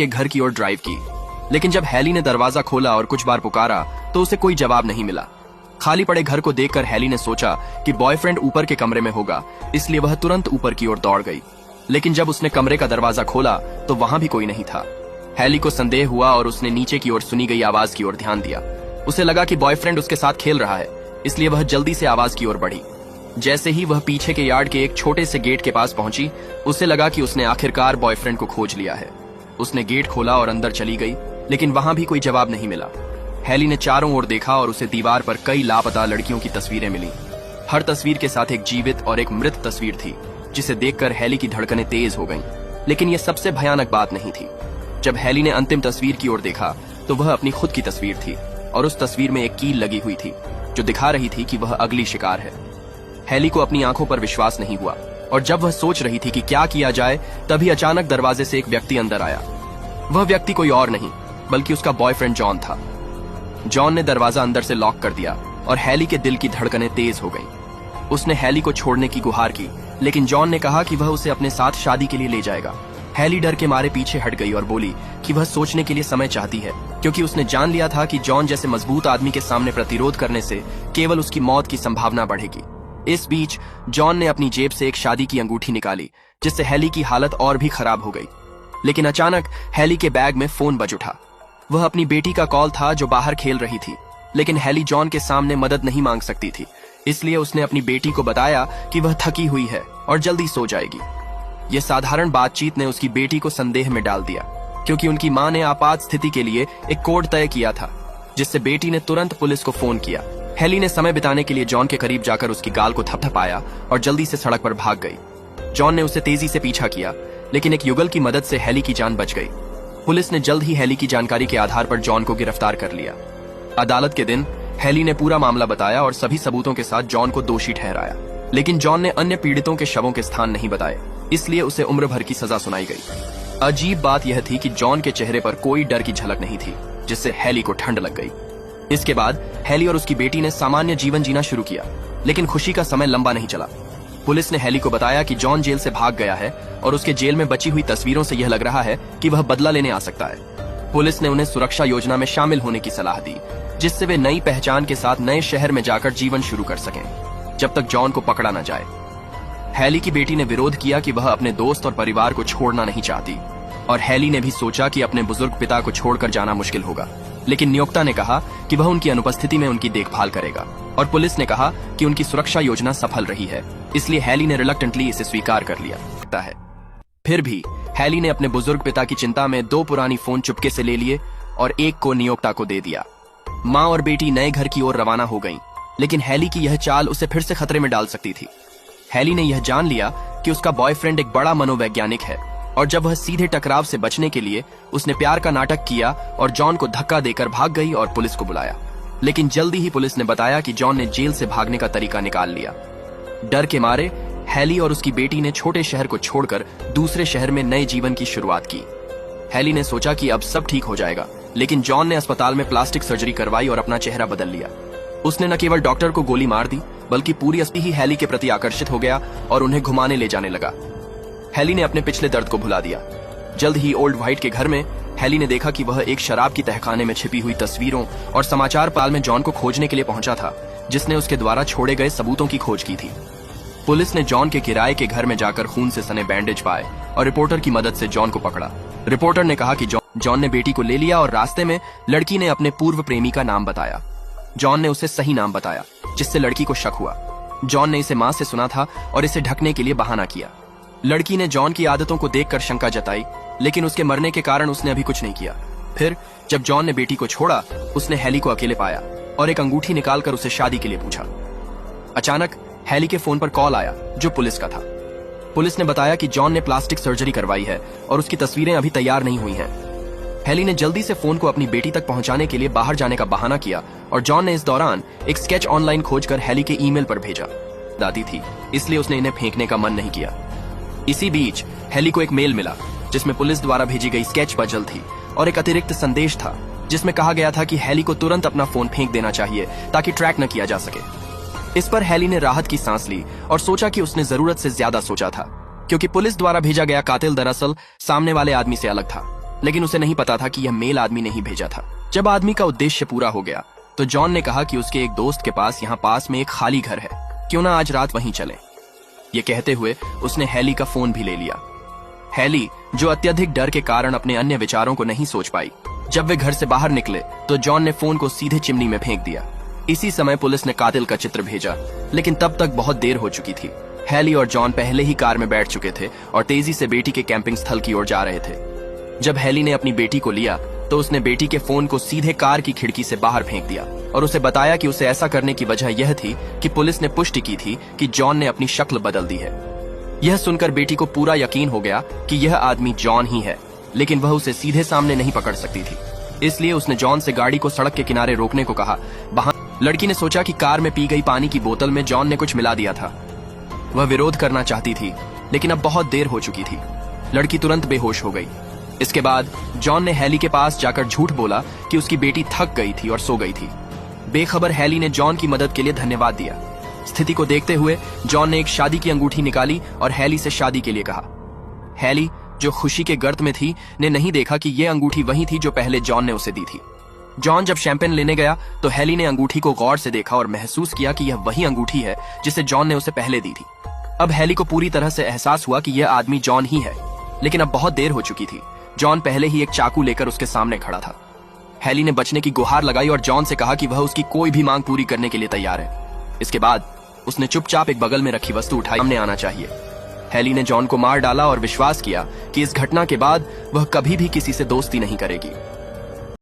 के घर की ओर ड्राइव की। लेकिन जब हैली ने दरवाजा खोला और कुछ बार पुकारा तो उसे कोई जवाब नहीं मिला। खाली पड़े घर को देखकर हैली ने सोचा कि बॉयफ्रेंड ऊपर के कमरे में होगा, इसलिए वह तुरंत ऊपर की ओर दौड़ गई। लेकिन जब उसने कमरे का दरवाजा खोला तो वहां भी कोई नहीं था। हैली को संदेह हुआ और उसने नीचे की ओर सुनी गई आवाज की ओर ध्यान दिया। उसे लगा कि बॉयफ्रेंड उसके साथ खेल रहा है, इसलिए वह जल्दी से आवाज की ओर बढ़ी। जैसे ही वह पीछे के यार्ड के एक छोटे से गेट के पास पहुंची, उसे लगा कि उसने आखिरकार बॉयफ्रेंड को खोज लिया है। उसने गेट खोला और अंदर चली गई, लेकिन वहां भी कोई जवाब नहीं मिला। हैली ने चारों ओर देखा और उसे दीवार पर कई लापता लड़कियों की तस्वीरें मिली। हर तस्वीर के साथ एक जीवित और एक मृत तस्वीर थी, जिसे देखकर हैली की धड़कनें तेज हो गईं। लेकिन यह सबसे भयानक बात नहीं थी। जब हैली ने अंतिम तस्वीर की ओर देखा तो वह अपनी खुद की तस्वीर थी और उस तस्वीर में एक कील लगी हुई थी जो दिखा रही थी कि वह अगली शिकार है। हैली को अपनी आंखों पर विश्वास नहीं हुआ और जब वह सोच रही थी कि क्या किया जाए, तभी अचानक दरवाजे से एक व्यक्ति अंदर आया। वह व्यक्ति कोई और नहीं बल्कि उसका बॉयफ्रेंड जॉन था। जॉन ने दरवाजा अंदर से लॉक कर दिया और हैली के दिल की धड़कनें तेज हो गईं। उसने हैली को छोड़ने की गुहार की, लेकिन जॉन ने कहा कि वह उसे अपने साथ शादी के लिए ले जाएगा। हैली डर के मारे पीछे हट गई और बोली कि वह सोचने के लिए समय चाहती है, क्योंकि उसने जान लिया था कि जॉन जैसे मजबूत आदमी के सामने प्रतिरोध करने से केवल उसकी मौत की संभावना बढ़ेगी। इस बीच जॉन ने अपनी जेब से एक शादी की अंगूठी निकाली, जिससे हैली की हालत और भी खराब हो गई। लेकिन अचानक हैली के बैग में फोन बज उठा। वह अपनी बेटी का कॉल था जो बाहर खेल रही थी। लेकिन हैली जॉन के सामने मदद नहीं मांग सकती थी, इसलिए उसने अपनी बेटी को बताया कि वह थकी हुई है और जल्दी सो जाएगी। यह साधारण बातचीत ने उसकी बेटी को संदेह में डाल दिया, क्योंकि उनकी मां ने आपात स्थिति के लिए एक कोड तय किया था, जिससे बेटी ने तुरंत पुलिस को फोन किया। हैली ने समय बिताने के लिए जॉन के करीब जाकर उसकी गाल को थपथपाया और जल्दी से सड़क पर भाग गई। जॉन ने उसे तेजी से पीछा किया, लेकिन एक युगल की मदद से हैली की जान बच गई। पुलिस ने जल्द ही हैली की जानकारी के आधार पर जॉन को गिरफ्तार कर लिया। अदालत के दिन हैली ने पूरा मामला बताया और सभी सबूतों के साथ जॉन को दोषी ठहराया। लेकिन जॉन ने अन्य पीड़ितों के शवों के स्थान नहीं बताए, इसलिए उसे उम्र भर की सजा सुनाई गई। अजीब बात यह थी कि जॉन के चेहरे पर कोई डर की झलक नहीं थी, जिससे हैली को ठंड लग गई। इसके बाद हैली और उसकी बेटी ने सामान्य जीवन जीना शुरू किया, लेकिन खुशी का समय लंबा नहीं चला। पुलिस ने हैली को बताया कि जॉन जेल से भाग गया है और उसके जेल में बची हुई तस्वीरों से यह लग रहा है कि वह बदला लेने आ सकता है। पुलिस ने उन्हें सुरक्षा योजना में शामिल होने की सलाह दी, जिससे वे नई पहचान के साथ नए शहर में जाकर जीवन शुरू कर सकें, जब तक जॉन को पकड़ा न जाए। हैली की बेटी ने विरोध किया कि वह अपने दोस्त और परिवार को छोड़ना नहीं चाहती, और हैली ने भी सोचा कि अपने बुजुर्ग पिता को छोड़कर जाना मुश्किल होगा। लेकिन नियोक्ता ने कहा कि वह उनकी अनुपस्थिति में उनकी देखभाल करेगा, और पुलिस ने कहा कि उनकी सुरक्षा योजना सफल रही है, इसलिए हैली ने रिलक्टेंटली इसे स्वीकार कर लिया है। फिर भी हैली ने अपने बुजुर्ग पिता की चिंता में 2 पुरानी फोन चुपके से ले लिए और एक को नियोक्ता को दे दिया। माँ और बेटी नए घर की ओर रवाना हो गईं, लेकिन हैली की यह चाल उसे फिर से खतरे में डाल सकती थी। हैली ने यह जान लिया कि उसका बॉयफ्रेंड एक बड़ा मनोवैज्ञानिक है, और जब वह सीधे टकराव से बचने के लिए उसने प्यार का नाटक किया और जॉन को धक्का देकर भाग गई और पुलिस को बुलाया। लेकिन जल्दी ही पुलिस ने बताया कि जॉन ने जेल से भागने का तरीका निकाल लिया। डर के मारे हैली और उसकी बेटी ने छोटे शहर को छोड़कर दूसरे शहर में नए जीवन की शुरुआत की। हैली ने सोचा कि अब सब ठीक हो जाएगा, लेकिन जॉन ने अस्पताल में प्लास्टिक सर्जरी करवाई और अपना चेहरा बदल लिया। उसने न केवल डॉक्टर को गोली मार दी, बल्कि पूरी अस्पताल ही हैली के प्रति आकर्षित हो गया और उन्हें घुमाने ले जाने लगा। हैली ने अपने पिछले दर्द को भुला दिया। जल्द ही ओल्ड व्हाइट के घर में हैली ने देखा कि वह एक शराब की तहखाने में छिपी हुई तस्वीरों और समाचार पाल में जॉन को खोजने के लिए पहुंचा था, जिसने उसके द्वारा छोड़े गए सबूतों की खोज की थी। पुलिस ने जॉन के किराए के घर में जाकर खून से सने बैंडेज पाए और रिपोर्टर की मदद से जॉन को पकड़ा। रिपोर्टर ने कहा कि जॉन ने बेटी को ले लिया और रास्ते में लड़की ने अपने पूर्व प्रेमी का नाम बताया। जॉन ने उसे सही नाम बताया, जिससे लड़की को शक हुआ। जॉन ने इसे मां से सुना था और इसे ढकने के लिए बहाना किया। लड़की ने जॉन की आदतों को देखकर शंका जताई, लेकिन उसके मरने के कारण उसने अभी कुछ नहीं किया। फिर जब जॉन ने बेटी को छोड़ा, उसने हैली को अकेले पाया और एक अंगूठी निकालकर उसे शादी के लिए पूछा। अचानक हैली के फोन पर कॉल आया, जो पुलिस का था। पुलिस ने बताया कि जॉन ने प्लास्टिक सर्जरी करवाई है और उसकी तस्वीरें अभी तैयार नहीं हुई हैं। हैली ने जल्दी से फोन को अपनी बेटी तक पहुंचाने के लिए बाहर जाने का बहाना किया, और जॉन ने इस दौरान एक स्केच ऑनलाइन खोजकर हैली के ईमेल पर भेजा। दादी थी, इसलिए उसने इन्हें फेंकने का मन नहीं किया। इसी बीच हैली को एक मेल मिला, जिसमें पुलिस द्वारा भेजी गई स्केच पजल थी और एक अतिरिक्त संदेश था, जिसमें कहा गया था कि हैली को तुरंत अपना फोन फेंक देना चाहिए ताकि ट्रैक न किया जा सके। इस पर हैली ने राहत की सांस ली और सोचा कि उसने जरूरत से ज्यादा सोचा था, क्योंकि पुलिस द्वारा भेजा गया कातिल दरअसल सामने वाले आदमी से अलग था। लेकिन उसे नहीं पता था कि यह मेल आदमी ने ही भेजा था। जब आदमी का उद्देश्य पूरा हो गया तो जॉन ने कहा कि उसके एक दोस्त के पास यहाँ पास में एक खाली घर है, क्यों ना आज रात वहीं चले। ये कहते हुए उसने हैली का फोन भी ले लिया। हैली, जो अत्यधिक डर के कारण अपने अन्य विचारों को नहीं सोच पाई, जब वे घर से बाहर निकले तो जॉन ने फोन को सीधे चिमनी में फेंक दिया। इसी समय पुलिस ने कातिल का चित्र भेजा, लेकिन तब तक बहुत देर हो चुकी थी। हैली और जॉन पहले ही कार में बैठ चुके थे और तेजी से बेटी के कैंपिंग स्थल की ओर जा रहे थे। जब हैली ने अपनी बेटी को लिया तो उसने बेटी के फोन को सीधे कार की खिड़की से बाहर फेंक दिया और उसे बताया कि उसे ऐसा करने की वजह यह थी कि पुलिस ने पुष्टि की थी कि जॉन ने अपनी शक्ल बदल दी है। यह सुनकर बेटी को पूरा यकीन हो गया कि यह आदमी जॉन ही है, लेकिन वह उसे सीधे सामने नहीं पकड़ सकती थी। इसलिए उसने जॉन से गाड़ी को सड़क के किनारे रोकने को कहा। वहां लड़की ने सोचा कि कार में पी गई पानी की बोतल में जॉन ने कुछ मिला दिया था। वह विरोध करना चाहती थी, लेकिन अब बहुत देर हो चुकी थी। लड़की तुरंत बेहोश हो गई। इसके बाद जॉन ने हैली के पास जाकर झूठ बोला कि उसकी बेटी थक गई थी और सो गई थी। बेखबर हैली ने जॉन की मदद के लिए धन्यवाद दिया। स्थिति को देखते हुए जॉन ने एक शादी की अंगूठी निकाली और हैली से शादी के लिए कहा। हैली, जो खुशी के गर्त में थी, ने नहीं देखा कि यह अंगूठी वही थी जो पहले जॉन ने उसे दी थी। जॉन जब शैंपेन लेने गया तो हैली ने अंगूठी को गौर से देखा और महसूस किया कि यह वही अंगूठी है जिसे जॉन ने उसे पहले दी थी। अब हैली को पूरी तरह से एहसास हुआ कि यह आदमी जॉन ही है, लेकिन अब बहुत देर हो चुकी थी। जॉन पहले ही एक चाकू लेकर उसके सामने खड़ा था। हैली ने बचने की गुहार लगाई और जॉन से कहा कि वह उसकी कोई भी मांग पूरी करने के लिए तैयार है। इसके बाद उसने चुपचाप एक बगल में रखी वस्तु उठाई। सामने आना चाहिए। हैली ने जॉन को मार डाला और विश्वास किया कि इस घटना के बाद वह कभी भी किसी से दोस्ती नहीं करेगी।